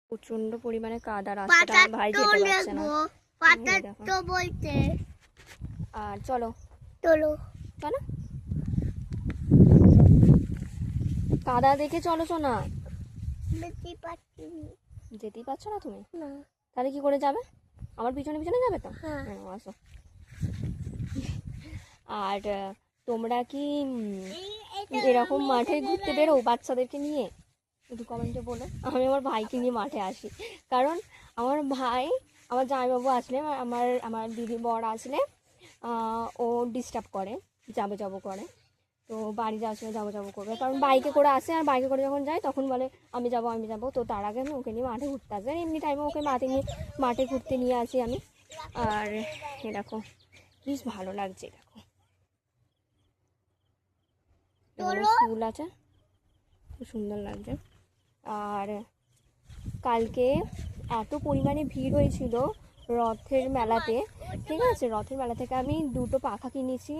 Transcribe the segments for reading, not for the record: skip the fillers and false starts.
প্রচন্ড পরিমাণে কাদা, রাস্তাটা ভাই যেতে পারছে না। তো বলতে আর চলো চলো চলো, কাদা দেখে চলো না। যেতেই পারছো না তুমি? না। তাহলে কি করে যাবে? আমার পিছনে পিছনে যাবে তো? হ্যাঁ। আসো। আর তোমরা কি এরকম মাঠে ঘুরতে বেরো বাচ্চাদেরকে নিয়ে? একটু কমেন্টে বলো। আমি আমার ভাইকে নিয়ে মাঠে আসি, কারণ আমার ভাই, আমার জামাইবাবু আসলে, আমার দিদি বর আসলে ও ডিস্টার্ব করে, যাবো যাবো করে। তো বাড়ি যাওয়ার সময় যাবো যাবো করবে, কারণ বাইকে করে আসে, আর বাইকে করে যখন যায় তখন বলে আমি যাবো আমি যাবো। তো তার আগে আমি ওকে নিয়ে মাঠে ঘুরতে আসি, আর এমনি টাইমে ওকে মাঠে ঘুরতে নিয়ে আসি আমি। আর এরকম বেশ ভালো লাগছে, দেখো ফুল আছে, খুব সুন্দর লাগছে। আর কালকে এত পরিমাণে ভিড় হয়েছিল রথের মেলাতে, ঠিক আছে? রথের মেলা থেকে আমি 2টো পাখা কিনেছি,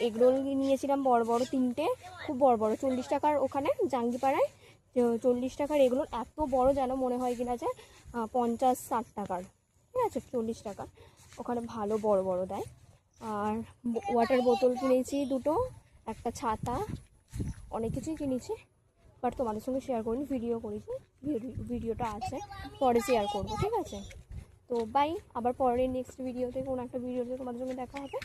এগরোল নিয়েছিলাম বড় বড় 3টে, খুব বড় বড়, 40 টাকার ওখানে জাঙ্গিপাড়ায় 40 টাকার এগরোল, এত বড় যেন মনে হয় কিনা যে 50-60 টাকার, ঠিক আছে? 40 টাকা ওখানে ভালো বড় বড় দেয়। আর ওয়াটার বোতল কিনেছি 2টো, একটা ছাতা, অনেক কিছুই কিনেছি, বাট তোমাদের সঙ্গে শেয়ার করিনি, ভিডিও করেছি, ভিডিওটা আছে, পরে শেয়ার করবো, ঠিক আছে? তো বাই, আবার পরে নেক্সট ভিডিওতে কোনো একটা ভিডিওতে তোমাদের সঙ্গে দেখা হবে।